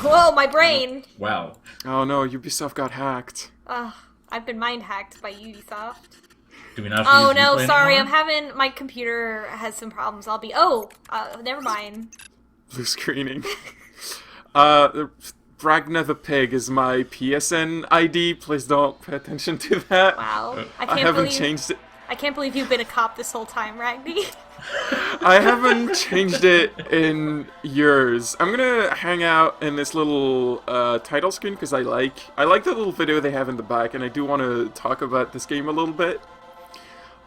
Whoa, my brain! Wow. Oh no, Ubisoft got hacked. I've been mind hacked by Ubisoft. Do we not? Oh no, Uplay sorry, anymore? my computer has some problems. Never mind. Blue screening. Ragna the Pig is my PSN ID. Please don't pay attention to that. Wow. I haven't changed it. I can't believe you've been a cop this whole time, Ragni. I haven't changed it in years. I'm gonna hang out in this little title screen because I like the little video they have in the back, and I do want to talk about this game a little bit.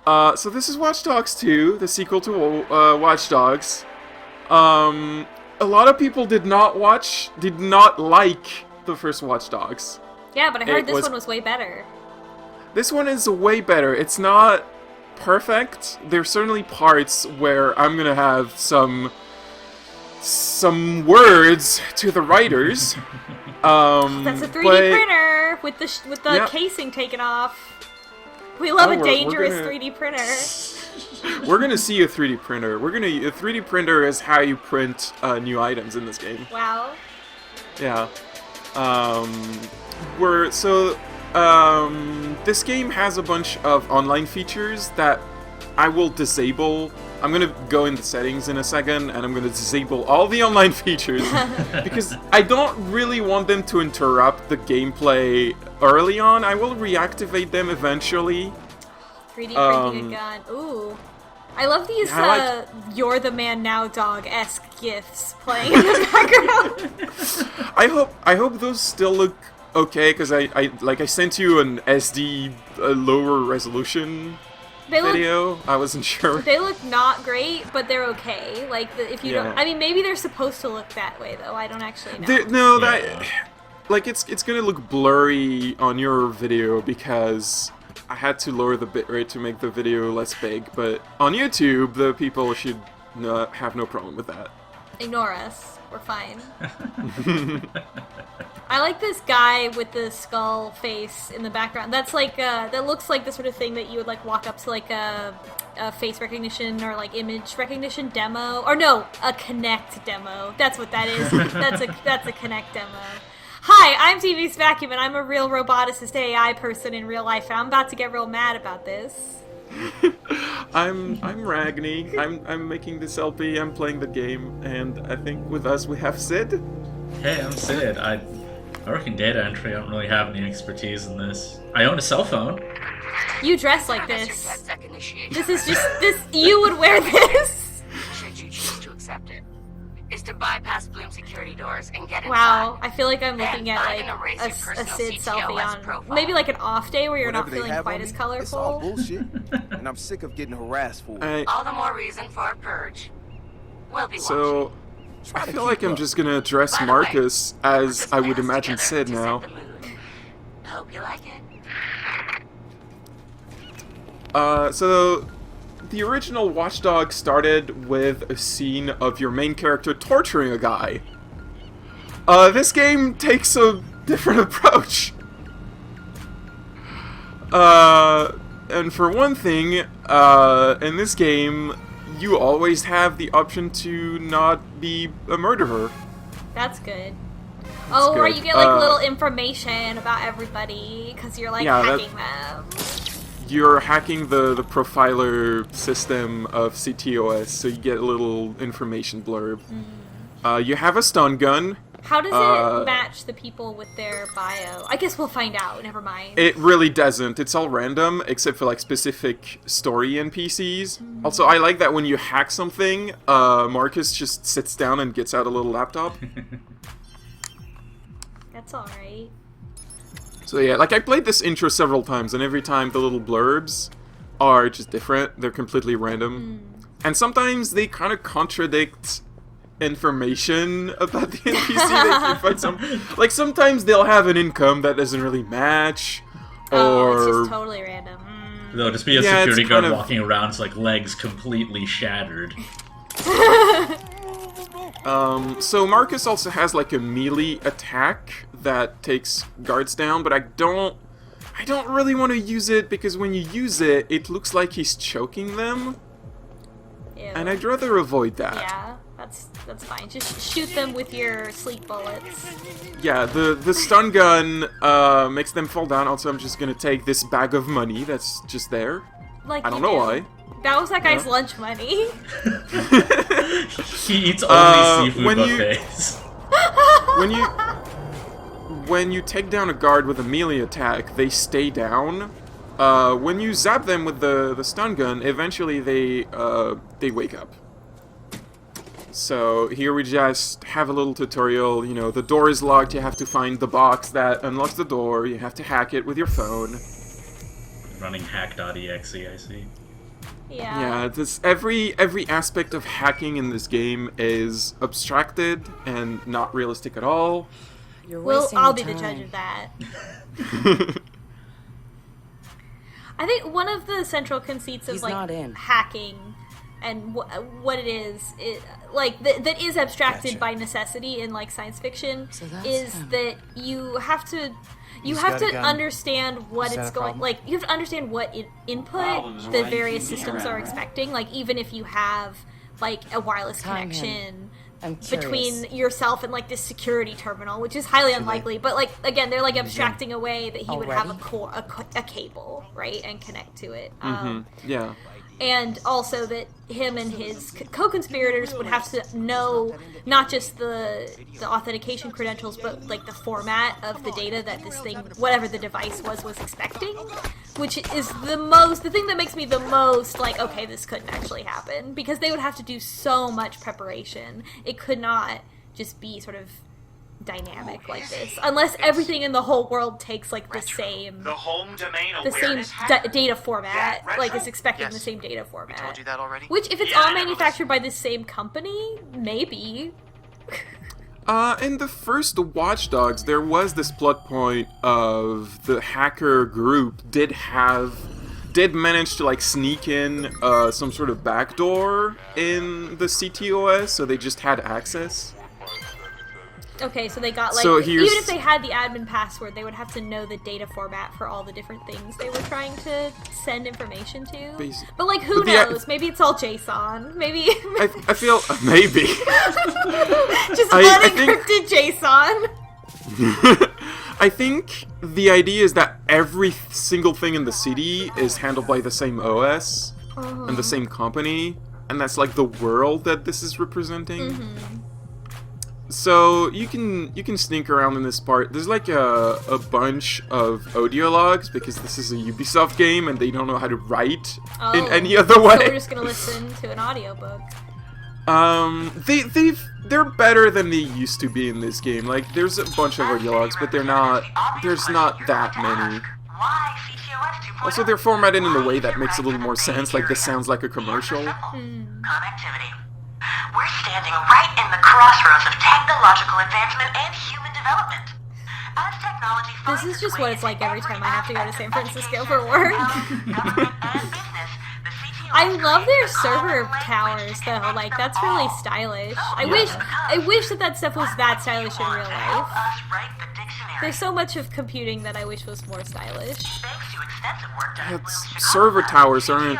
So this is Watch Dogs 2, the sequel to Watch Dogs. A lot of people did not like the first Watch Dogs. Yeah, but I heard this one was way better. This one is way better. It's not perfect. There's certainly parts where I'm gonna have some words to the writers. That's a 3D printer with the casing taken off. We love a dangerous 3D printer. We're gonna see a 3D printer. A 3D printer is how you print new items in this game. Wow. Yeah. This game has a bunch of online features that I will disable. I'm gonna go in the settings in a second, and I'm gonna disable all the online features because I don't really want them to interrupt the gameplay early on. I will reactivate them eventually. 3D printing a gun. Ooh. I love these "You're the Man Now" dog-esque gifs playing in the background. I hope those still look okay, because I sent you an SD lower resolution video. I wasn't sure. They look not great, but they're okay. Like if you don't, I mean, maybe they're supposed to look that way though. I don't actually know. It's gonna look blurry on your video because I had to lower the bitrate to make the video less big. But on YouTube, the people should have no problem with that. Ignore us. We're fine. I like this guy with the skull face in the background. That's like that looks like the sort of thing that you would like walk up to like a face recognition or like image recognition demo, or no, a Kinect demo. That's what that is. That's a Kinect demo. Hi, I'm TV's Vacuum, and I'm a real roboticist AI person in real life, and I'm about to get real mad about this. I'm Ragni. I'm making this LP. I'm playing the game, and I think with us we have Sid. Hey, I'm Sid. I work in data entry. I don't really have any expertise in this. I own a cell phone. You dress like this. This is just you would wear this. Should you choose to accept it, is to bypass Bloom security doors and get inside. Wow, I feel like I'm looking at like a Sid selfie on profile. Maybe like an off day where you're Whatever not feeling quite as colorful. It's all bullshit, and I'm sick of getting harassed for it. All the more reason for a purge. We'll be So, Try I to feel keep like I'm up. just gonna address By the Marcus way, as I would imagine Sid now. Hope you like it. So the original Watch Dogs started with a scene of your main character torturing a guy. This game takes a different approach. And for one thing, in this game, you always have the option to not be a murderer. That's good. Oh, or good. you get like little information about everybody because you're like hacking them. You're hacking the profiler system of CTOS, so you get a little information blurb. You have a stun gun. How does it match the people with their bio? I guess we'll find out. Never mind. It really doesn't. It's all random, except for like specific story NPCs. Also, I like that when you hack something, Marcus just sits down and gets out a little laptop. That's alright. So yeah, like I played this intro several times, and every time the little blurbs are just different. They're completely random. And sometimes they kind of contradict information about the NPC that you find like sometimes they'll have an income that doesn't really match, or it's just totally random. There'll just be a security guard walking around, with, like legs completely shattered. So Marcus also has like a melee attack that takes guards down, but I don't really want to use it because when you use it, it looks like he's choking them. Ew. And I'd rather avoid that. Yeah, that's fine. Just shoot them with your sleep bullets. Yeah, the stun gun makes them fall down. Also, I'm just gonna take this bag of money that's just there. Like I don't know why. That was that guy's lunch money. He eats only seafood when buffets. When you take down a guard with a melee attack, they stay down. When you zap them with the stun gun, eventually they wake up. So here we just have a little tutorial. You know, the door is locked. You have to find the box that unlocks the door. You have to hack it with your phone. Running hack.exe, I see. Yeah. Yeah, every aspect of hacking in this game is abstracted and not realistic at all. You're Well, wasting I'll be your the time. judge of that. I think one of the central conceits of He's like not in. hacking and what it is, that is abstracted Gotcha. by necessity in like science fiction, So that's is him. that you have to He's have got a to gun. understand what Is that it's a going problem? like. You have to understand what input the various systems are expecting. Like even if you have like a wireless Time him. connection I'm curious. between yourself and like this security terminal, which is highly unlikely. But like again, they're like abstracting away that he would have a cable, right, and connect to it. Yeah. And also that him and his co-conspirators would have to know not just the authentication credentials, but like the format of the data that this thing, whatever the device was expecting, which is the thing that makes me the most like, okay, this couldn't actually happen, because they would have to do so much preparation. It could not just be sort of dynamic like this, unless everything in the whole world takes like the same home domain the same data format, Yeah, like retro? is expecting Yes. the same data format. told you that already? Which, if it's Yeah, all I know. manufactured by the same company, maybe. In the first Watch Dogs, there was this plot point of the hacker group did manage to like sneak in some sort of backdoor in the CTOS, so they just had access. Okay, so they got like, So even here's- if they had the admin password, they would have to know the data format for all the different things they were trying to send information to. Basi- But like, who But the- knows? Maybe it's all JSON. Maybe I feel maybe. just I think- unencrypted JSON. I think the idea is that every single thing in the city is handled by the same OS and the same company, and that's like the world that this is representing. So you can sneak around in this part. There's like a bunch of audio logs because this is a Ubisoft game and they don't know how to write in any other So way. we're just gonna listen to an audiobook. They're better than they used to be in this game. Like there's a bunch of audio logs, but there's not that many. Also, they're formatted in a way that makes a little more sense. Like this sounds like a commercial. Connectivity. We're standing right in the crossroads of technological advancement and human development. As technology This is just what it's like every time I have to go to San Francisco for work. I love their server towers though. Like that's really stylish. I wish that stuff was that stylish in real life. There's so much of computing that I wish was more stylish. Server towers aren't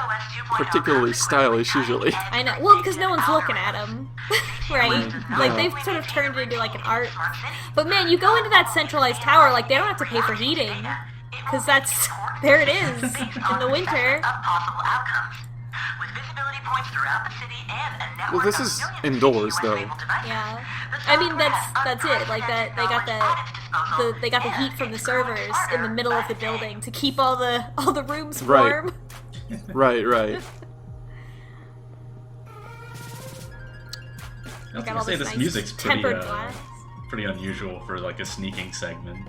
particularly stylish usually. I know. Well, because no one's looking at them, right? Like they've sort of turned it into like an art. But man, you go into that centralized tower, like they don't have to pay for heating, because that's there it is in the winter. Well, this is indoors though. Yeah, I mean that's it. Like that they got the heat from the servers in the middle of the building to keep all the rooms Right. warm. Right. I was Got gonna all say this this nice music's tempered glass. pretty unusual for like a sneaking segment.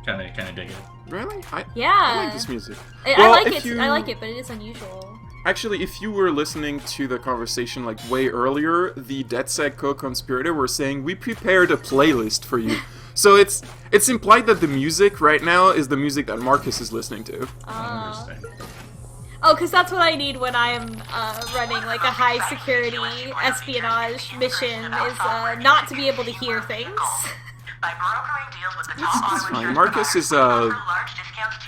Kind of dig it. Really? I Yeah, like this music. I Well, like if it. you- I like it, but it is unusual. Actually, if you were listening to the conversation like way earlier, the DedSec co-conspirator were saying we prepared a playlist for you. So it's implied that the music right now is the music that Marcus is listening to. Interesting. Oh, because that's what I need when I'm running like a high security espionage mission, is not to be able to hear things. By brokering deals with the top auto It's fine. insurance Marcus is providers, we offer large discounts to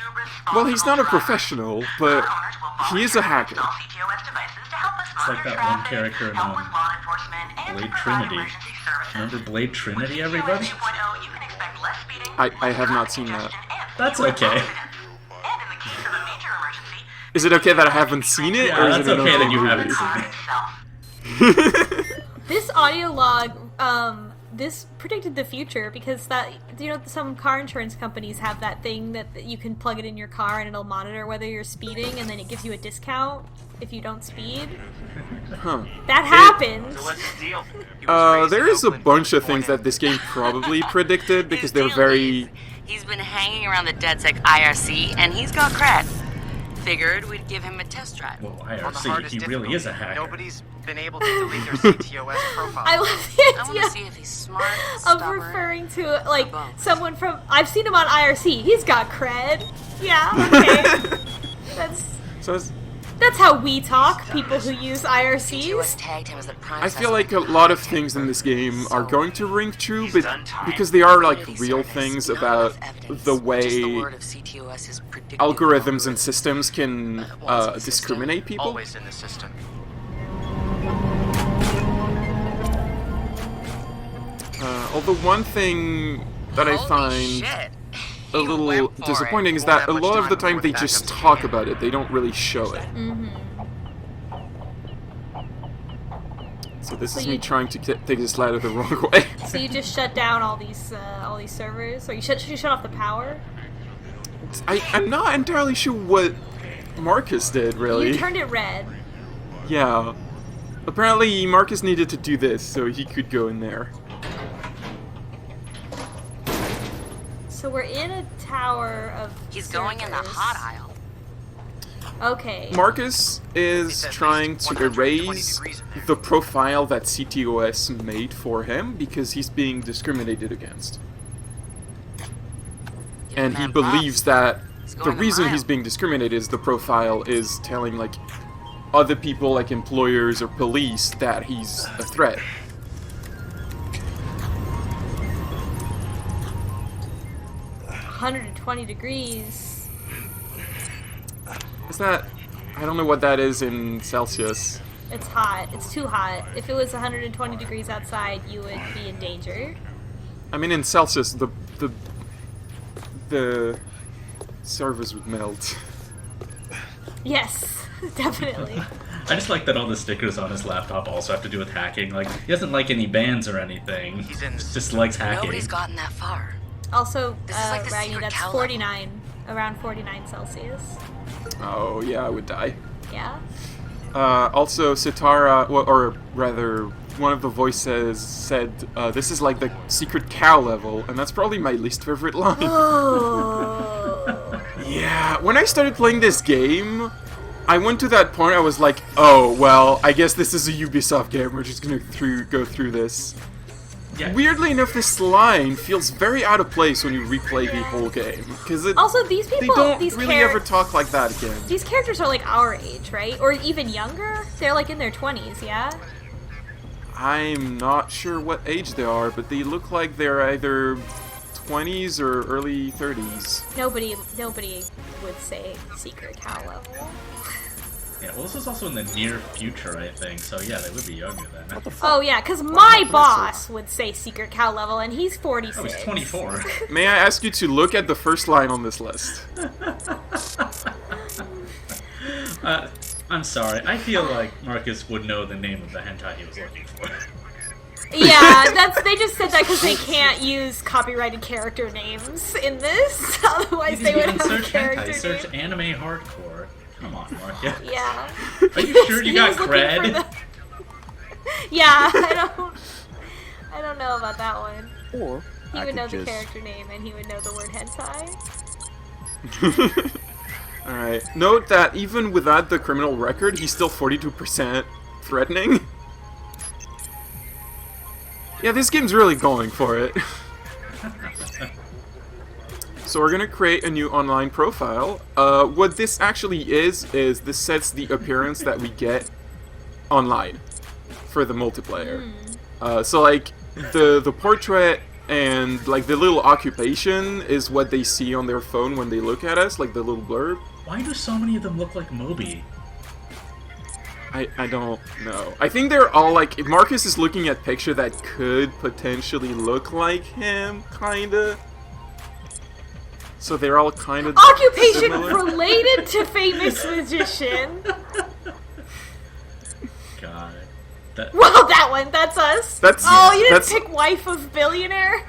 well, he's not a responsible professional, drivers. but Our owners will he is a volunteer to hacker. install CTOS devices to help us It's like monitor that one traffic, character in, help with law enforcement, and to Blade provide Trinity. emergency services. Remember Blade Trinity, With everybody? CTOS 2.0, you can expect less speeding, I have not seen that. congestion, and That's fewer okay. accidents. And in the case of a major emergency, Is it okay that I haven't seen it, Yeah, or is that's it an okay that you movie? haven't the seen car it. itself. This audio log, this predicted the future because that, you know, some car insurance companies have that thing that you can plug it in your car and it'll monitor whether you're speeding, and then it gives you a discount if you don't speed. Huh. That happened. So what's the deal? He was raised There in is a Oakland bunch of from things born that this game probably predicted because His they're deal very... is, he's been hanging around the DedSec IRC, and he's got cred. Figured we'd give him a test drive. Well, on the IRC, hardest he really is a difficulty. hacker. Nobody's been able to delete their CTOS profile. I love I the want to idea see if he's smart, of stubborn. referring to like both. someone from. I've seen him on IRC. He's got cred. Yeah, okay. So it's- That's how we talk. People who use CTOS IRCs. tagged him as the prime I feel like a lot of things in this game are going to ring true, but done time. because they are like Community real service, things not about enough evidence, the just the way word of CTOS's predictive algorithms and algorithm. systems can What's the system? discriminate people. Always in the system. Although one thing that I Holy find shit. a He little went for disappointing it. is Won't that a have much lot of the time time they with just backups talk again. about it, they don't really show it. So this So is you- me trying to take this ladder the wrong way. So you just shut down all these servers, or you shut off the power. I'm not entirely sure what Marcus did, really. You turned it red. Yeah. Apparently Marcus needed to do this so he could go in there. So we're in a tower of. He's going in the servers. hot aisle. Okay. Marcus is It's at trying least to 120 erase degrees in there. the profile that CTOS made for him because he's being discriminated against. Give And the he man believes props. that He's the going a reason mile. he's being discriminated is the profile is telling like other people like employers or police that he's a threat. 120 degrees. Is that... I don't know what that is in Celsius. It's hot. It's too hot. If it was 120 degrees outside, you would be in danger. I mean in Celsius the servers would melt. Yes, definitely. I just like that all the stickers on his laptop also have to do with hacking. Like, he doesn't like any bands or anything. He's in the Just likes hacking. Nobody's gotten that far. Also, This is like the Raggy, secret that's cow 49. Around 49 Celsius. Oh yeah, I would die. Yeah? Also, Sitara, or rather, one of the voices said, this is like the secret cow level, and that's probably my least favorite line. Oh. Yeah, when I started playing this game, I went to that point I was like, oh, well, I guess this is a Ubisoft game, we're just gonna go through this. Yeah. Weirdly enough, this line feels very out of place when you replay the whole game, because Also, these they people, don't these really ever talk like that again. These characters are like our age, right? Or even younger? They're like in their 20s, yeah? I'm not sure what age they are, but they look like they're either 20s or early 30s. Nobody would say secret cow level. Yeah, well, this is also in the near future, I think. So yeah, they would be younger then. Oh yeah, because my boss would say secret cow level, and he's 46. Oh, he's 24. May I ask you to look at the first line on this list? I'm sorry. I feel like Marcus would know the name of the hentai he was looking for. Yeah, they just said that because they can't use copyrighted character names in this. Otherwise, they would You can have search character hentai, search names. anime hardcore. Come on, Marcus. Yeah. Are you sure you He got was looking for cred? the- Yeah, I don't know about that one. Or He I would could know the just character name, and he would know the word hentai. Alright, note that even without the criminal record, he's still 42% threatening. Yeah, this game's really going for it. So we're gonna create a new online profile. What this actually is this sets the appearance that we get online for the multiplayer. So like, the portrait and like the little occupation is what they see on their phone when they look at us, like the little blurb. Why do so many of them look like Moby? I don't know. I think they're all like, if Marcus is looking at picture that could potentially look like him, kinda. So they're all kind of Occupation similar. related to famous magician. God. Well, that one, that's us. That's you didn't that's, pick wife of billionaire?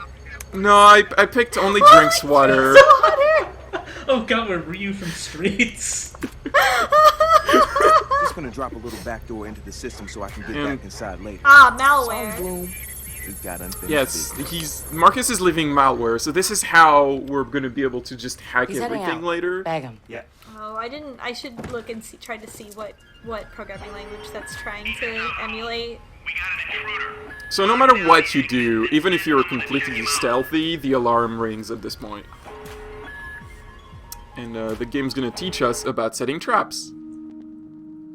No, I picked only drinks water. Water? Oh god, we're Ryu from Streets. Just gonna drop a little backdoor into the system so I can get back inside later. Malware. Bloom, we've got unfinished Yes, business. Marcus is leaving malware, so this is how we're gonna be able to just hack He's heading everything out. later. Bag him. Yeah. Oh, I should look and try to see what programming language that's trying to emulate. So no matter what you do, even if you're completely stealthy, the alarm rings at this point. And the game's gonna teach us about setting traps.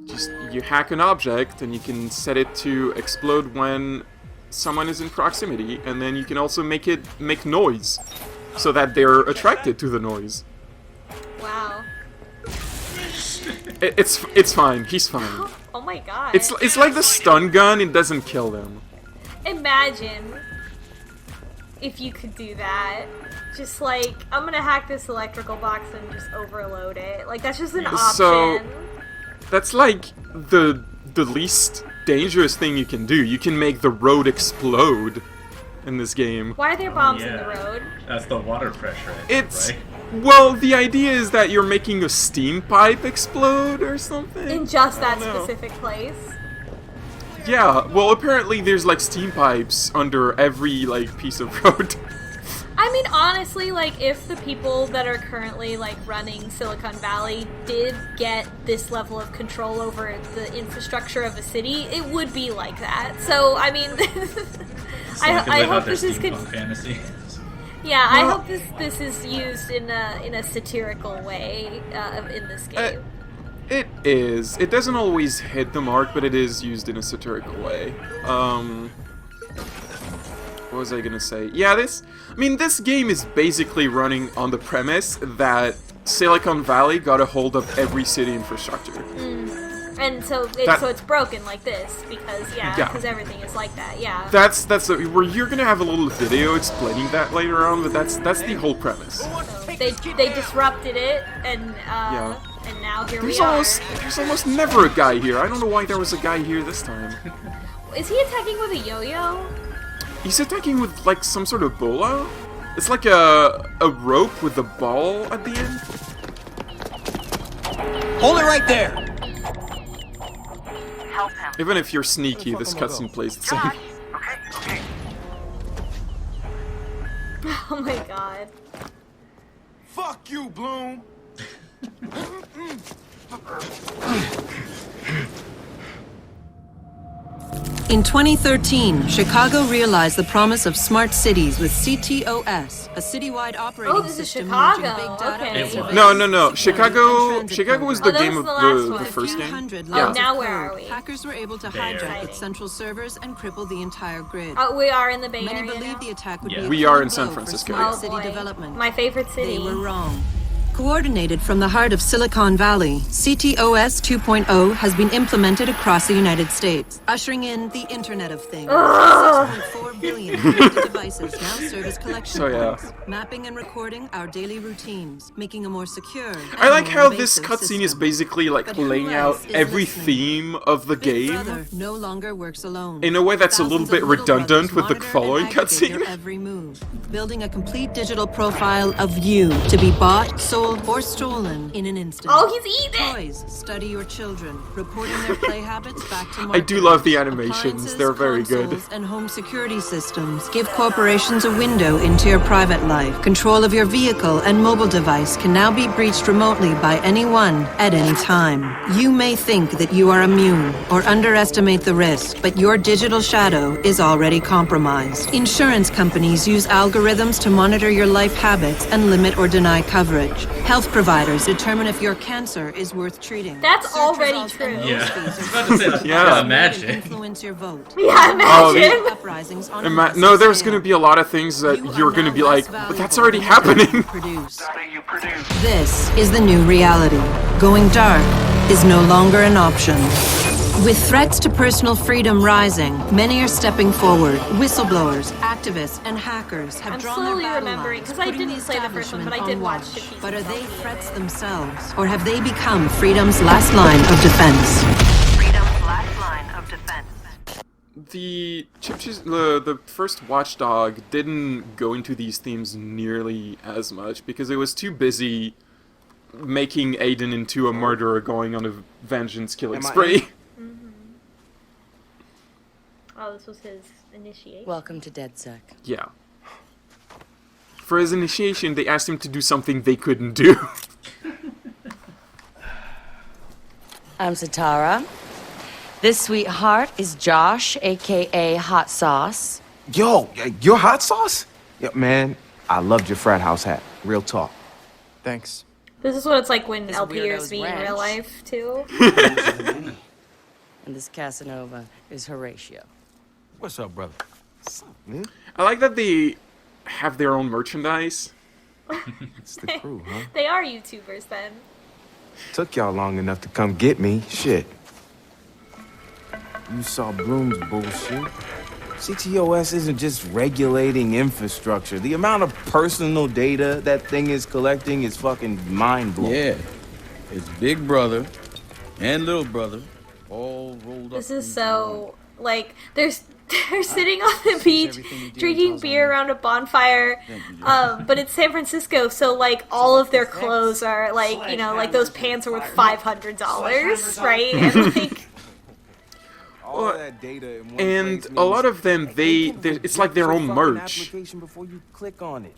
Just, you hack an object, and you can set it to explode when someone is in proximity, and then you can also make it make noise, so that they're attracted to the noise. Wow. It's fine, he's fine. Oh my god. It's like the stun gun, it doesn't kill them. Imagine if you could do that. Just like, I'm gonna hack this electrical box and just overload it. Like, that's just an option. So, that's like the least dangerous thing you can do. You can make the road explode in this game. Why are there bombs in yeah. the road? That's the water pressure, I think, It's... right? Well, the idea is that you're making a steam pipe explode or something. In just that I don't know. specific place? Yeah, well, apparently there's like steam pipes under every like piece of road. I mean, honestly, like, if the people that are currently, like, running Silicon Valley did get this level of control over the infrastructure of a city, it would be like that. So, I mean, I hope this is... fantasy. Yeah, I hope this is used in a satirical way in this game. It is. It doesn't always hit the mark, but it is used in a satirical way. What was I gonna say? Yeah, this game is basically running on the premise that Silicon Valley got a hold of every city infrastructure. And so it's broken like this because everything is like that. Yeah. That's where you're gonna have a little video explaining that later on, but that's the whole premise. So they disrupted it, and and now here we are. There's almost never a guy here. I don't know why there was a guy here this time. Is he attacking with a yo-yo? He's attacking with like some sort of bola. It's like a rope with a ball at the end. Hold it right there! Help him. Even if you're sneaky, this cutscene plays the same. Okay. Oh my god. Fuck you, Bloom! In 2013, Chicago realized the promise of smart cities with CTOS, a citywide operating this is system Chicago, merging big data okay. and surveillance No. systems Chicago and Chicago was the Oh, that game was of the last the one. first game. 100 Yeah. lines now of where code. are we? Hackers were able to Bay hijack Area. its central servers and cripple the entire grid. Oh, we are in the Bay Many Area believe now? the attack would Yeah. be a We are in blow San for Francisco. smart Oh, city boy. development. My favorite city. They were wrong. Coordinated from the heart of Silicon Valley, CTOS 2.0 has been implemented across the United States, ushering in the Internet of Things. 6.4 billion connected devices now serve as collection So, yeah. points, mapping and recording our daily routines, making a more secure. I like and how more this invasive cutscene is system. basically like But who laying out else is every listening? theme of the Big game Brother no longer works alone. in a way that's a little Thousands bit of little redundant brothers with the monitor following and aggregate your cutscene. every move, building a complete digital profile of you to be bought, sold, or stolen in an instant. Oh, he's eating it! Toys study your children, reporting their play habits back to I market. do love the animations, Appliances, they're very good. consoles, and home security systems give corporations a window into your private life. Control of your vehicle and mobile device can now be breached remotely by anyone at any time. You may think that you are immune or underestimate the risk, but your digital shadow is already compromised. Insurance companies use algorithms to monitor your life habits and limit or deny coverage. Health providers determine if your cancer is worth treating. That's Search already results true. and Yeah. news I feeds was are about to say that. Yeah. Yeah, can imagine. influence your vote. Yeah, imagine. Uprisings on a No, massive there's scale. gonna be a lot of things that You you're are gonna now be less like, but that's valuable already than the data you happening. produce. This is the new reality. Going dark is no longer an option. With threats to personal freedom rising, many are stepping forward. Whistleblowers, activists, and hackers have I'm drawn slowly their battle remembering, lines, 'cause I putting didn't play the first one, but I establishment did on watch watch. the piece But are of they Zelda. threats themselves, or have they become freedom's last line of defense? Freedom's last line of defense. The first Watchdog didn't go into these themes nearly as much because it was too busy making Aiden into a murderer going on a vengeance killing Am I spree. Oh, this was his initiation. Welcome to DedSec. Yeah. For his initiation, they asked him to do something they couldn't do. I'm Satara. This sweetheart is Josh, aka Hot Sauce. Yo, your hot sauce? Yeah, man, I loved your frat house hat. Real talk. Thanks. This is what it's like when This LPers weirdo's meet in ranch. real life, too. And this Casanova is Horatio. What's up, brother? Man, I like that they have their own merchandise. it's the crew, huh? They are YouTubers, then. Took y'all long enough to come get me. Shit. You saw Bloom's bullshit. CTOS isn't just regulating infrastructure. The amount of personal data that thing is collecting is fucking mind-blowing. Yeah. It's Big Brother and Little Brother all rolled up. This is into so, like, they're sitting on the beach, drinking beer around a bonfire, but it's San Francisco, so, like, all of their clothes are, like, you know, like, those pants are worth $500, right? And, like... All of that data in one And place a lot means of them, it's like their own merch. application before you click on it.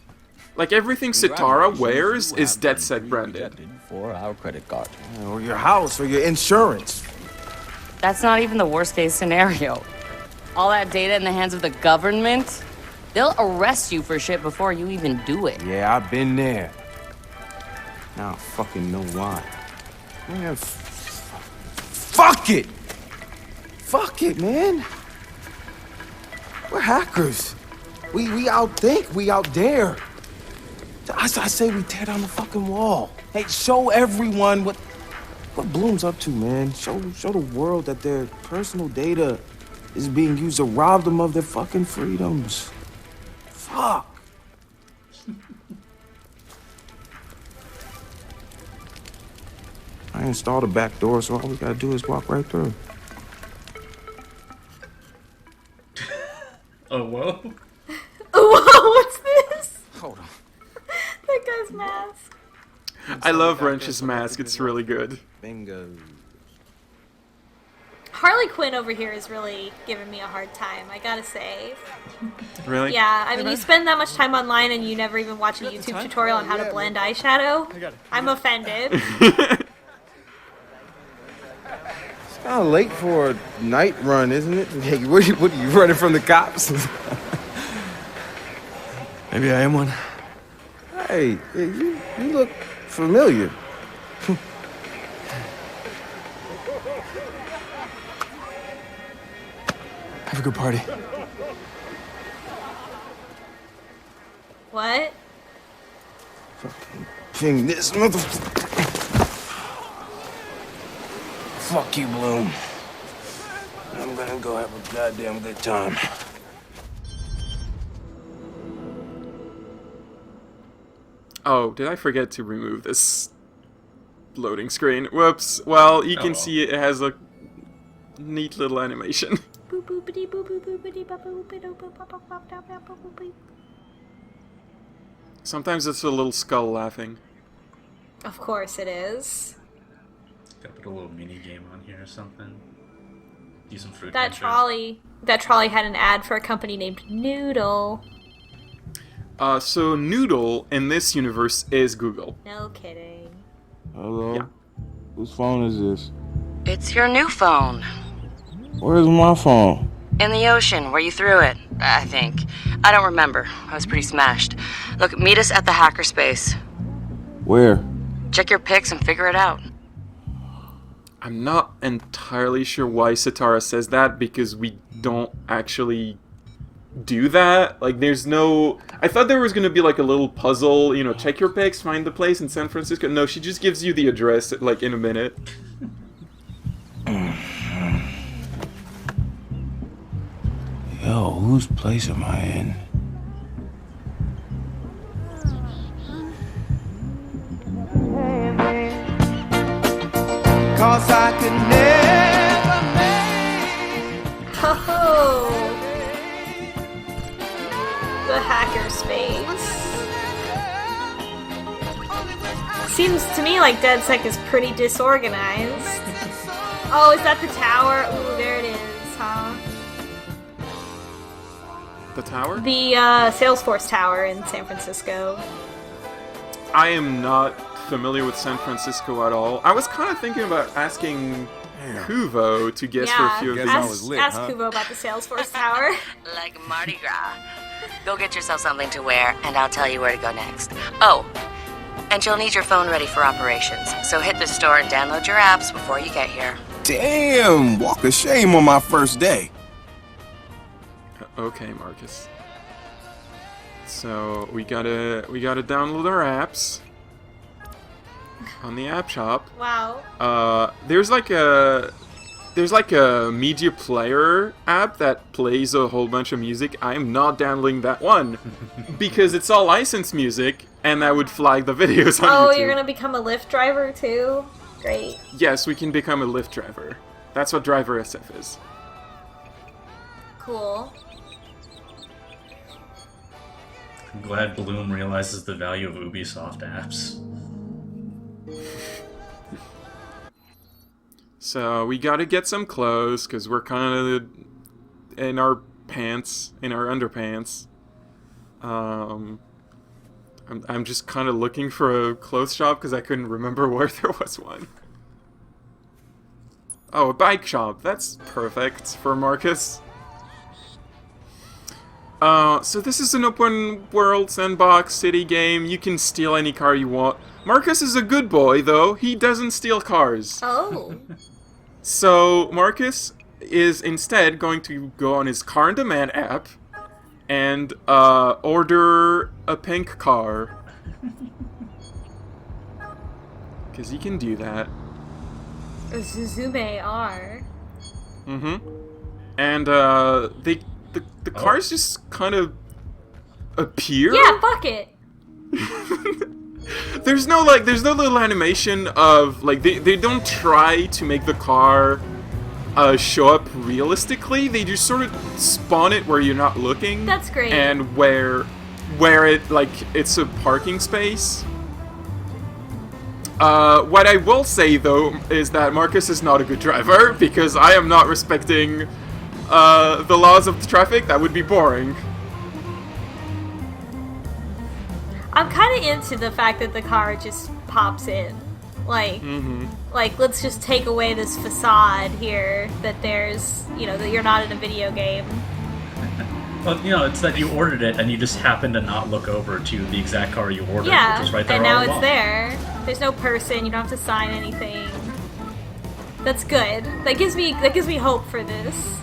Like everything Sitara wears is DedSec branded. For our credit card. Or your house, or your insurance. That's not even the worst case scenario. All that data in the hands of the government, they'll arrest you for shit before you even do it. Yeah, I've been there. Now I fucking know why. Man, fuck it! Fuck it, man. We're hackers. We outthink, we out dare. I say we tear down the fucking wall. Hey, show everyone what Bloom's up to, man. Show the world that their personal data is being used to rob them of their fucking freedoms. Fuck. I installed a back door, so all we gotta do is walk right through. Oh, whoa. Whoa, what's this? Hold on. That guy's mask. I love Wrench's mask, it's really good. Bingo. Harley Quinn over here is really giving me a hard time, I gotta say. Really? Yeah, I mean, you spend that much time online and you never even watch a YouTube tutorial on how to blend eyeshadow. I'm offended. Kind of late for a night run, isn't it? Hey, what are you running from the cops? Maybe I am one. Hey, you look familiar. Have a good party. What? Fucking ping this motherfucker. Fuck you, Bloom. I'm gonna go have a goddamn good time. Oh, did I forget to remove this loading screen? Whoops. Well, you can see it has a neat little animation. Sometimes it's a little skull laughing. Of course it is. Gotta put a little mini game on here or something. Do some fruit. That trolley had an ad for a company named Noodle. So Noodle in this universe is Google. No kidding. Hello? Yeah. Whose phone is this? It's your new phone. Where's my phone? In the ocean, where you threw it, I think. I don't remember. I was pretty smashed. Look, meet us at the hackerspace. Where? Check your pics and figure it out. I'm not entirely sure why Sitara says that, because we don't actually do that. Like, there's no... I thought there was going to be, like, a little puzzle, you know, check your pics, find the place in San Francisco. No, she just gives you the address, like, in a minute. Yo, whose place am I in? Cause I could never Oh, the hacker space. Seems to me like DedSec is pretty disorganized. Oh, is that the tower? Ooh, there it is, huh? The tower? The Salesforce Tower in San Francisco. I am not familiar with San Francisco at all. I was kind of thinking about asking Kuvo to guess for a few of Guess these. I was lit, Ask huh? Kuvo about the Salesforce Tower. Like Mardi Gras. Go get yourself something to wear, and I'll tell you where to go next. Oh, and you'll need your phone ready for operations, so hit the store and download your apps before you get here. Damn, walk of shame on my first day. Okay, Marcus. So we gotta download our apps on the app shop. Wow. There's like a media player app that plays a whole bunch of music. I am not downloading that one because it's all licensed music, and that would flag the videos on Oh, YouTube. you're gonna become a Lyft driver too? Great. Yes, we can become a Lyft driver. That's what Driver SF is. Cool. I'm glad Bloom realizes the value of Ubisoft apps. So we gotta get some clothes because we're kind of in our pants, in our underpants. I'm just kind of looking for a clothes shop because I couldn't remember where there was one. Oh, a bike shop. That's perfect for Marcus. So this is an open world sandbox city game. You can steal any car you want. Marcus is a good boy, though. He doesn't steal cars. Oh. So Marcus is instead going to go on his Car on Demand app and order a pink car. Because he can do that. A Suzume R. Mm-hmm. And the cars just kind of appear. Yeah, fuck it. There's no little animation of like they don't try to make the car show up realistically. They just sort of spawn it where you're not looking. That's great. And where it like it's a parking space. What I will say though is that Marcus is not a good driver because I am not respecting the laws of the traffic. That would be boring. I'm kind of into the fact that the car just pops in. Like, like, let's just take away this facade here that there's, you know, that you're not in a video game. Well, you know, it's that you ordered it and you just happen to not look over to the exact car you ordered, Yeah, which is right there and now all it's along. there. There's no person. You don't have to sign anything. That's good. That gives me hope for this.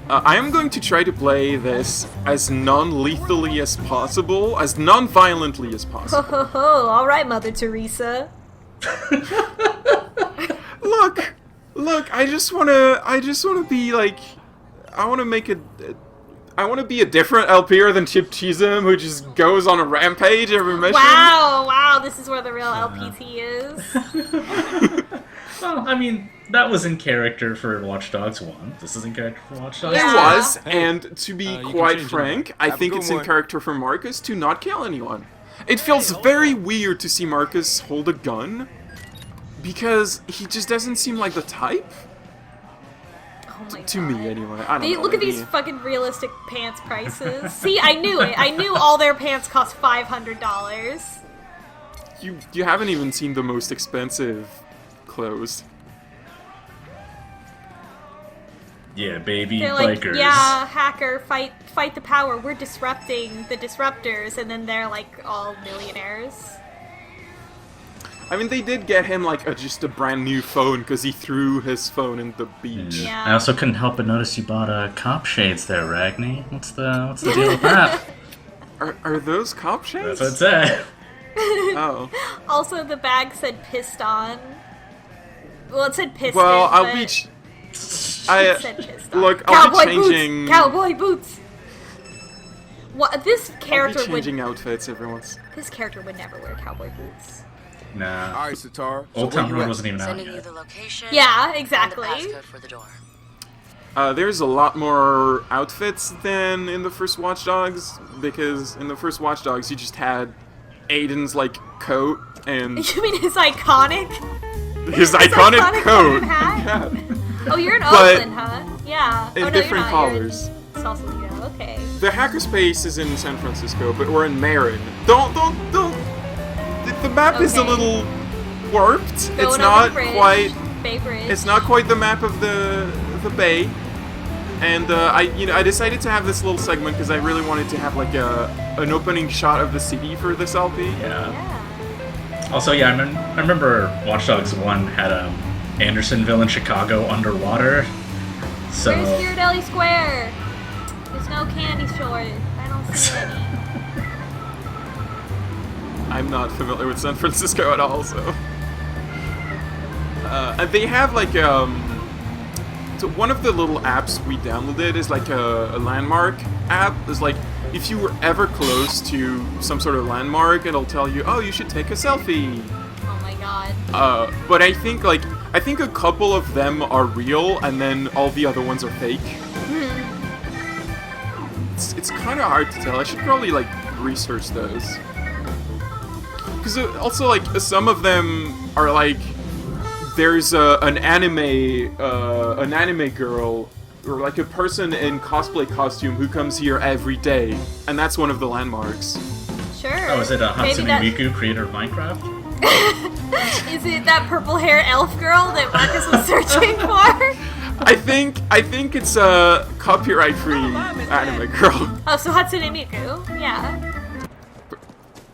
I am going to try to play this as non-lethally as possible, as non-violently as Ho possible. ho ho! All right, Mother Teresa. Look! I just wanna be like, I wanna be a different LPer than Chip Cheesem who just goes on a rampage every mission. Wow! This is where the real LPT is. Well, I mean, that was in character for Watch Dogs 1. This is in character for Watch Dogs 2. It Yeah. was, and to be you can quite change frank, it. I Have a think good it's in one. character for Marcus to not kill anyone. It feels very weird to see Marcus hold a gun, because he just doesn't seem like the type. Oh my To god. me, anyway. I don't know. Look at maybe- these fucking realistic pants prices. See, I knew it. I knew all their pants cost $500. You haven't even seen the most expensive clothes. Yeah, baby They're like, bikers. yeah, hacker, fight the power. We're disrupting the disruptors, and then they're like all millionaires. I mean, they did get him like just a brand new phone because he threw his phone in the beach. Yeah. I also couldn't help but notice you bought cop shades there, Ragni. What's the deal with that? Are those cop shades? That's what it said. Oh. Also, the bag said pissed on. Well, it said piston. Well, I'll but be. it said pissed on. Look, I'll Cowboy be changing. boots. Cowboy boots. What? This I'll character be would. changing outfits every once. This character would never wear cowboy boots. Nah. All right, Satara. Old Town Road wasn't even out Sending you yet. the location. Yeah, And exactly. the passcode for the door. There's a lot more outfits than in the first Watch Dogs, because in the first Watch Dogs you just had Aiden's like coat and You mean his iconic? his iconic coat. colored hat? Yeah. Oh, you're in But Oakland, huh? Yeah. in oh, no, different you're not. colors. You're in Sausalito. Okay. The hackerspace is in San Francisco, but we're in Marin. Don't. The map is a Okay. little warped. Going It's over not the bridge, quite. Bay Bridge. It's not quite the map of the bay. And I decided to have this little segment because I really wanted to have like an opening shot of the city for this LP. Yeah. Yeah. Also, yeah, I remember Watch Dogs 1 had Andersonville in Chicago underwater. So Where's Ghirardelli Square? There's no candy store. I don't see any. I'm not familiar with San Francisco at all, so. And they have like so one of the little apps we downloaded is like a landmark app. It's like if you were ever close to some sort of landmark, it'll tell you, oh, you should take a selfie. Oh my god. But I think a couple of them are real, and then all the other ones are fake. It's kind of hard to tell. I should probably like research those. Because also like some of them are like there's an anime girl or like a person in cosplay costume who comes here every day, and that's one of the landmarks. Sure. Oh, is it Hatsune that- Miku, creator of Minecraft? Is it that purple hair elf girl that Marcus was searching for? I think it's a copyright-free anime girl. Oh, so Hatsune Miku. Yeah.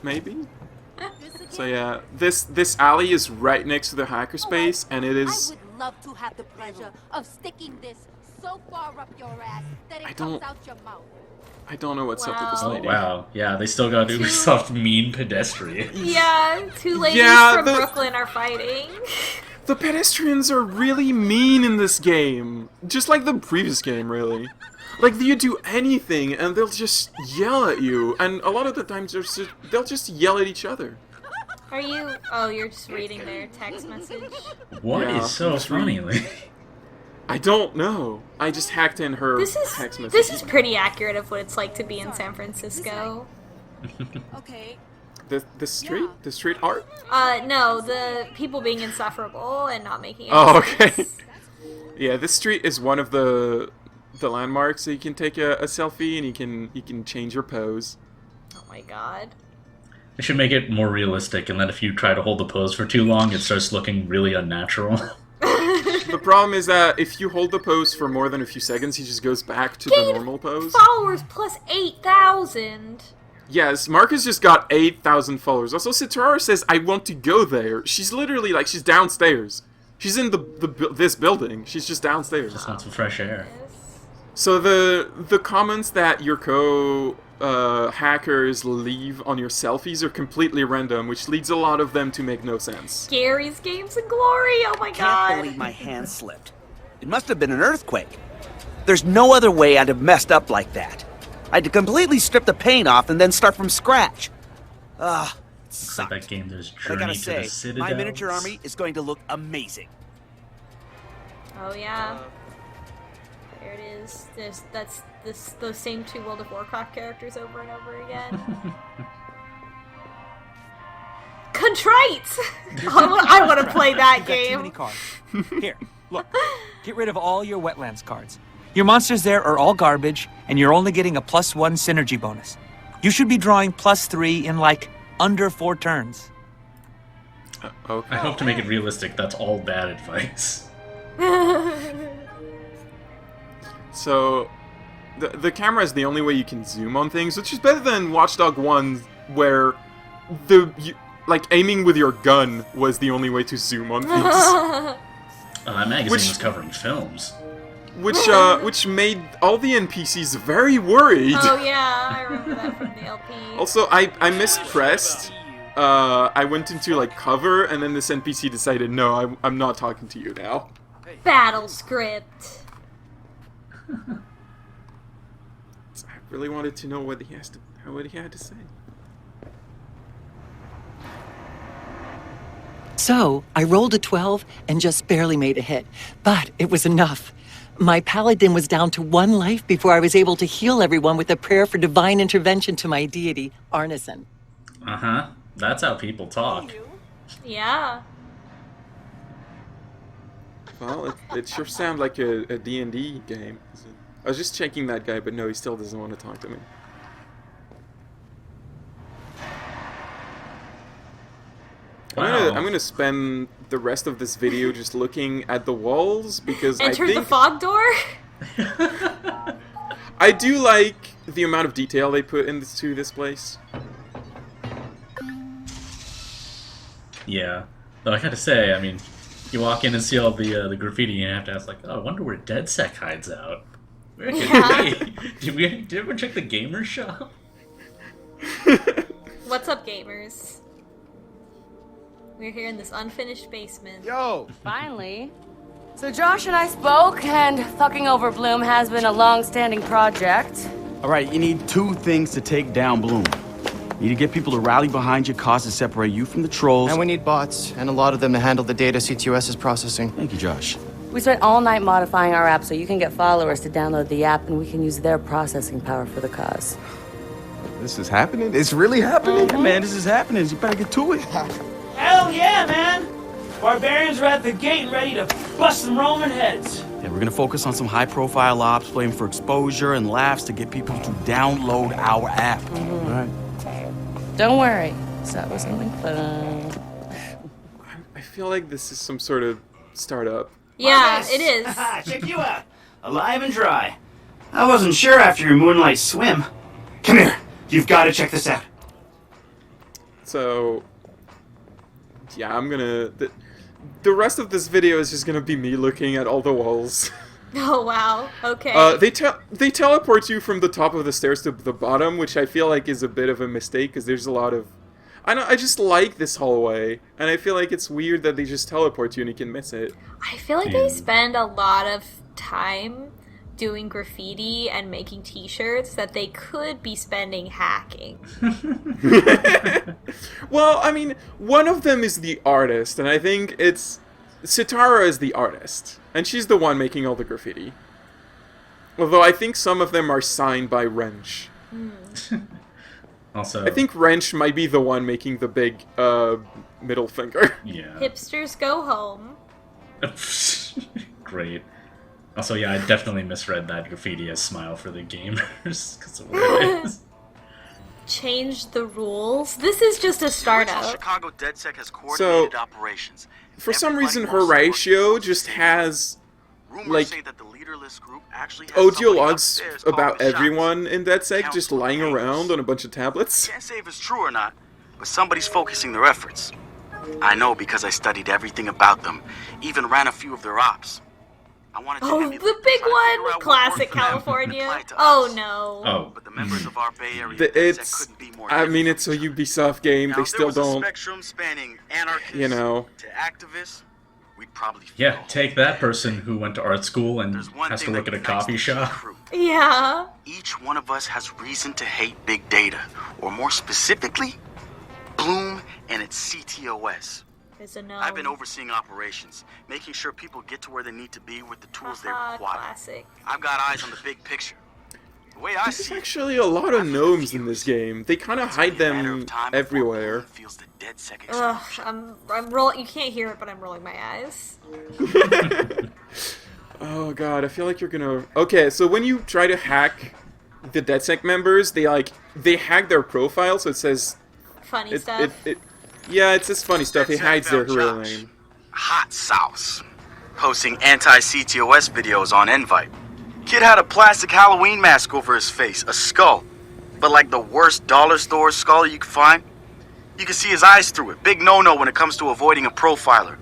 Maybe. So yeah, this alley is right next to the hackerspace, and it is. I would love to have the pleasure of sticking this so far up your ass that I it don't- comes out your mouth. I don't know what's up with this Wow. Oh lady. wow, yeah, they still got Ubisoft mean pedestrians. Yeah, two ladies Yeah, from the- Brooklyn are fighting. The pedestrians are really mean in this game, just like the previous game, really. Like you do anything, and they'll just yell at you, and a lot of the times they'll just yell at each other. Are you? Oh, you're just reading their text message. What is Yeah, so just funny? I don't know. I just hacked in her text message. This is pretty accurate of what it's like to be in San Francisco. Okay. The street art. No, the people being insufferable and not making any Oh, sense. okay. Yeah, this street is one of the landmarks, so you can take a selfie and you can change your pose. Oh my god. They should make it more realistic, and then if you try to hold the pose for too long, it starts looking really unnatural. The problem is that if you hold the pose for more than a few seconds, he just goes back to the normal pose. Followers plus 8,000. Yes, Marcus just got 8,000 followers. Also, Citrara says, I want to go there. She's literally, like, she's downstairs. She's in this building. She's just downstairs. Just want some fresh air. So the comments that your hackers leave on your selfies are completely random, which leads a lot of them to make no sense. Gary's Games and Glory. Oh my god. Can't believe my hand slipped. It must have been an earthquake. There's no other way I'd have messed up like that. I had to completely strip the paint off and then start from scratch. Ugh, It's like that game, there's but I Journey gotta to the say, Citadel. my miniature army is going to look amazing. Oh yeah. There it is. Those same two World of Warcraft characters over and over again. Contrite! I want to play that You've got too many game. cards. Here, look. Get rid of all your wetlands cards. Your monsters there are all garbage, and you're only getting a +1 synergy bonus. You should be drawing +3 in, like, under 4 turns. Okay. I hope to make it realistic, that's all bad advice. So, the camera is the only way you can zoom on things, which is better than Watch Dogs 1, where aiming with your gun was the only way to zoom on things. That magazine was covering films. Which made all the NPCs very worried. Oh yeah, I remember that from the LP. Also, I mispressed. I went into cover, and then this NPC decided, no, I'm not talking to you now. Battle script. I really wanted to know what he had to say. So, I rolled a 12 and just barely made a hit, but it was enough. My paladin was down to 1 life before I was able to heal everyone with a prayer for divine intervention to my deity, Arneson. Uh-huh. That's how people talk. Yeah. Well, it sure sounds like a D&D game. I was just checking that guy, but no, he still doesn't want to talk to me. Wow. I'm gonna spend the rest of this video just looking at the walls because Enter I think the fog door? I do like the amount of detail they put into this place. Yeah. Though I gotta say, I mean, you walk in and see all the graffiti and you have to ask, oh, I wonder where DedSec hides out. Where could he be? Did everyone check the gamer shop? What's up, gamers? We're here in this unfinished basement. Yo! Finally. So Josh and I spoke, and fucking over Bloom has been a long-standing project. Alright, you need 2 things to take down Bloom. You need to get people to rally behind your cause to separate you from the trolls. And we need bots, and a lot of them to handle the data CTOS is processing. Thank you, Josh. We spent all night modifying our app so you can get followers to download the app, and we can use their processing power for the cause. This is happening? It's really happening? Yeah, man, this is happening. You better get to it. Hell yeah, man! Barbarians are at the gate and ready to bust some Roman heads. Yeah, we're gonna focus on some high-profile ops, playing for exposure and laughs to get people to download our app. All right. Don't worry. So it was something fun. I feel like this is some sort of startup. Yeah, it is. Check you out. Alive and dry. I wasn't sure after your moonlight swim. Come here. You've got to check this out. So, yeah, I'm gonna... The rest of this video is just gonna be me looking at all the walls. Oh, wow. Okay. They teleport you from the top of the stairs to the bottom, which I feel like is a bit of a mistake, because there's a lot of... I just like this hallway, and I feel like it's weird that they just teleport you and you can miss it. I feel like they spend a lot of time doing graffiti and making t-shirts that they could be spending hacking. Well, I mean, one of them is the artist, and I think it's... Sitara is the artist, and she's the one making all the graffiti. Although I think some of them are signed by Wrench. Also, I think Wrench might be the one making the big middle finger. Yeah. Hipsters go home. Great. Also, yeah, I definitely misread that graffiti as smile for the gamers because of what it is. Change the rules. This is just a startup. Chicago DedSec has coordinated operations. For some reason, Horatio just has like audio logs about everyone in DedSec just lying around on a bunch of tablets. Can't say if it's true or not, but somebody's focusing their efforts. I know because I studied everything about them, even ran a few of their ops. I wanted to the big one! Classic California. Oh no. Oh. But the members of our Bay Area couldn't be more I mean, it's a Ubisoft game. They still don't. Spectrum spanning anarchists you know. to activists. We'd probably Yeah, take that person who went to art school and has to work at a coffee shop. Yeah. Each one of us has reason to hate big data, or more specifically, Bloom and its CTOS. I've been overseeing operations, making sure people get to where they need to be with the tools they require. Classic. I've got eyes on the big picture. The way I There's see actually a lot of gnomes in this game. They kind of hide them everywhere. Ugh, I'm rolling. You can't hear it, but I'm rolling my eyes. Oh god, I feel like you're gonna... Okay, so when you try to hack the DedSec members, they hack their profile, so it says... Funny stuff. Yeah, it says funny stuff. It hides their real name. Hot sauce. Posting anti-CTOS videos on Invite. Kid had a plastic Halloween mask over his face, a skull. But like the worst dollar store skull you could find. You could see his eyes through it. Big no-no when it comes to avoiding a profiler.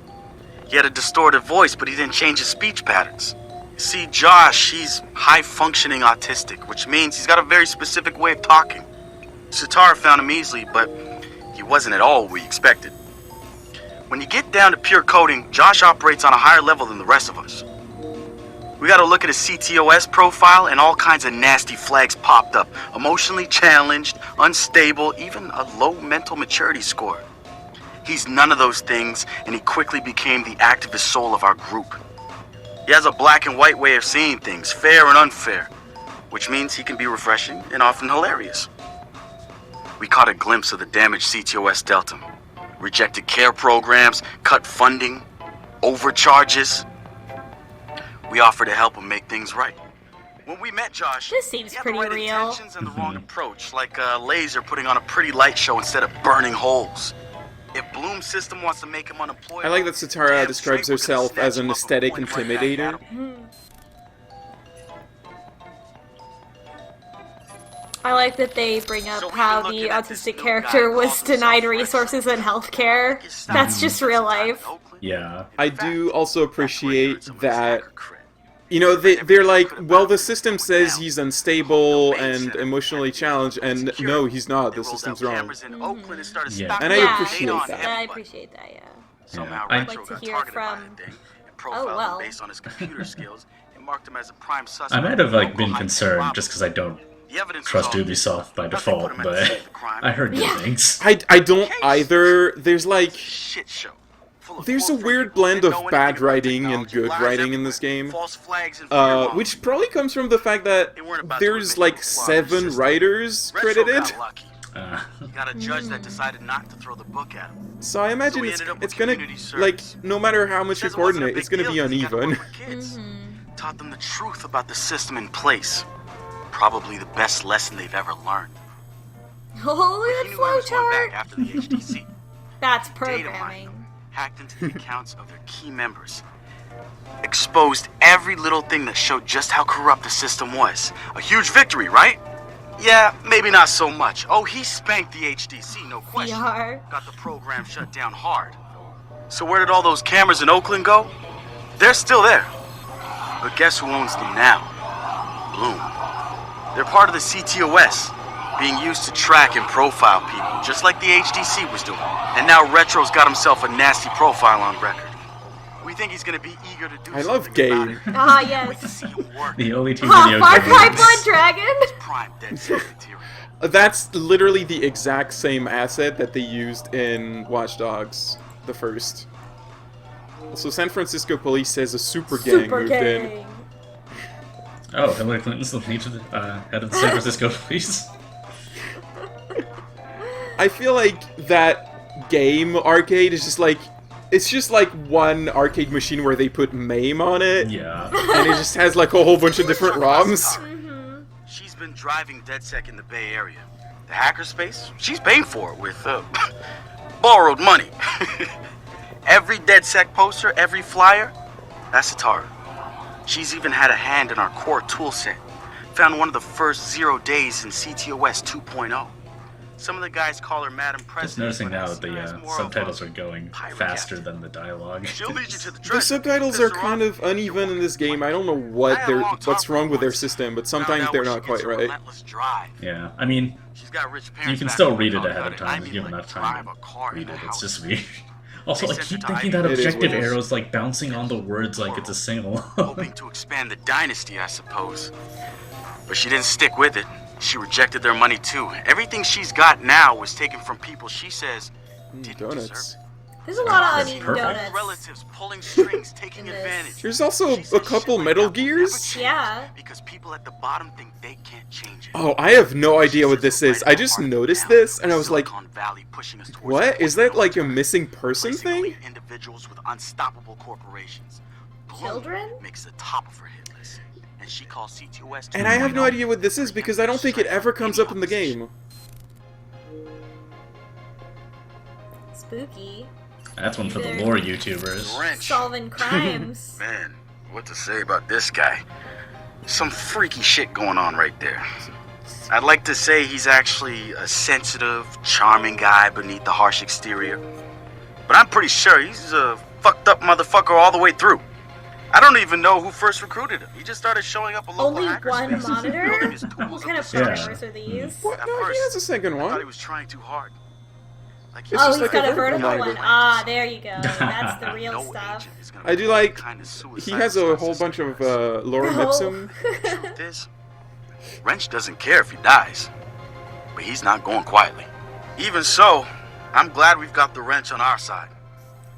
He had a distorted voice, but he didn't change his speech patterns. You see, Josh, he's high-functioning autistic, which means he's got a very specific way of talking. Satara found him easily, but he wasn't at all what we expected. When you get down to pure coding, Josh operates on a higher level than the rest of us. We gotta look at his CTOS profile, and all kinds of nasty flags popped up. Emotionally challenged, unstable, even a low mental maturity score. He's none of those things, and he quickly became the activist soul of our group. He has a black and white way of seeing things, fair and unfair, which means he can be refreshing and often hilarious. We caught a glimpse of the damaged CTOS Delta. Rejected care programs, cut funding, overcharges. We offered to help him make things right. When we met Josh, this seems pretty right real. Intentions and the wrong approach, like a laser putting on a pretty light show instead of burning holes. If Bloom's system wants to make him unemployable, I like that Satara describes herself as an aesthetic intimidator. I like that they bring up how the autistic character was denied resources and healthcare. That's just real life. Yeah. I do also appreciate that, you know, they're like, well, the system says he's unstable and emotionally challenged, and no, he's not. The system's wrong. Yeah. And I appreciate that. I appreciate that, yeah. Somehow I'd like to hear from... Oh, well. based on his computer skills and marked him as a prime suspect. I might have like been concerned just because I don't trust Ubisoft by default, but I heard good things. I don't either. There's like... There's a weird blend of bad writing and good writing in this game, which probably comes from the fact that there's like 7 writers credited. You got a judge that decided not to throw the book at him. So I imagine it's gonna, like, no matter how much you coordinate, it's gonna be uneven. Taught them the truth about the system in place. Probably the best lesson they've ever learned. Holy flowchart! After the HDC. That's programming. Hacked into the accounts of their key members. Exposed every little thing that showed just how corrupt the system was. A huge victory, right? Yeah, maybe not so much. Oh, he spanked the HDC, no question. Got the program shut down hard. So where did all those cameras in Oakland go? They're still there. But guess who owns them now? Bloom. They're part of the CTOS, being used to track and profile people, just like the HDC was doing. And now Retro's got himself a nasty profile on record. We think he's gonna be eager to do I love game. Ah, yes. The only 2 video Far Cry games. Blood Dragon? Prime DedSec material. That's literally the exact same asset that they used in Watch Dogs, the first. Also, San Francisco police says a super gang moved in. Oh, Hillary Clinton's the head of the San Francisco police. I feel like that game arcade is just like, it's just like one arcade machine where they put MAME on it. Yeah. And it just has like a whole bunch of different ROMs. She's been driving DedSec in the Bay Area. The hackerspace, she's paying for it with borrowed money. Every DedSec poster, every flyer, that's Satara. She's even had a hand in our core toolset. Found one of the first 0 days in CTOS 2.0. Some of the guys call her Madam President. Just noticing now that the subtitles are going faster than the dialogue. She'll lead you to the The subtitles are kind of uneven in this game. I don't know what's wrong with their system, but sometimes they're not quite right. Yeah, I mean, you can still read it ahead of time if you have enough time to read it. It's just weird. Also, I keep thinking that objective arrow's like bouncing on the words like it's a single. Hoping to expand the dynasty, I suppose. But she didn't stick with it. She rejected their money too. Everything she's got now was taken from people she says didn't deserve it. There's a lot of uneaten donuts. Relatives pulling strings, taking advantage. There's also a couple Metal Gears. Yeah. Because people at the bottom think they can't change it. Oh, I have no idea what this is. I just noticed this and I was like, what? Is that like a missing person thing? Individuals with unstoppable corporations. Children? Makes the top of her hit list. And she calls CTOS. And I have no idea what this is because I don't think it ever comes up in the game. Spooky. That's one for the lore YouTubers. Solving crimes. Man, what to say about this guy? Some freaky shit going on right there. I'd like to say he's actually a sensitive, charming guy beneath the harsh exterior. But I'm pretty sure he's a fucked up motherfucker all the way through. I don't even know who first recruited him. He just started showing up a local Only hacker one space. monitor? What kind of programmers are these? What? No, he has a second I thought one. he was trying too hard. Like Oh, he's like got a a vertical vertical one. Ah, there you go. That's the real No stuff. agent is gonna I do like. kind of suicide He has a whole bunch of lorem No. ipsum. Truth is, Wrench doesn't care if he dies, but he's not going quietly. Even so, I'm glad we've got the Wrench on our side.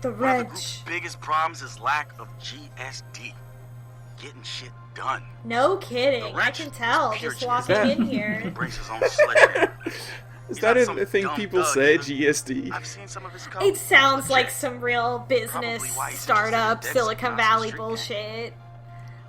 The One of the wrench. group's biggest problems is lack of GSD. Getting shit done. No kidding. I can tell Pure just walking GSD. in He here. brings his own sledgehammer. Is He's that not a some thing dumb people thug say? either. GSD. I've seen some of his code. It sounds It's like legit. some real business Probably why he's startup interested in DedSec Silicon now, Valley street bullshit.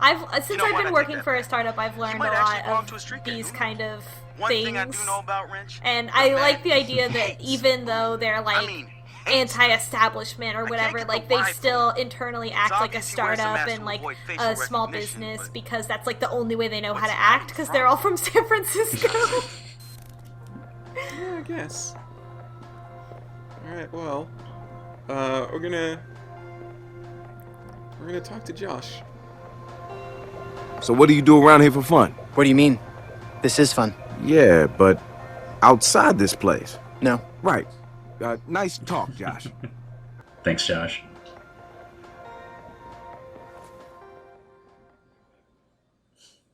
Since You know I've what? I been take working that for a back. startup, I've learned a might actually lot belong to a of street gang, these who kind of One thing I things. do know about Wrench, And the I man like the idea he that hates. even though they're like mean, hates. anti-establishment or I can't whatever, get the like they vibe still from him. internally act like a obvious he wears the startup mask and to like avoid facial a small recognition, business but because that's like the only way they know how what's to he act doing because they're all from San Francisco. Yeah, I guess. Alright, well. We're gonna talk to Josh. So what do you do around here for fun? What do you mean? This is fun. Yeah, but outside this place. No. Right. Nice talk, Josh. Thanks, Josh.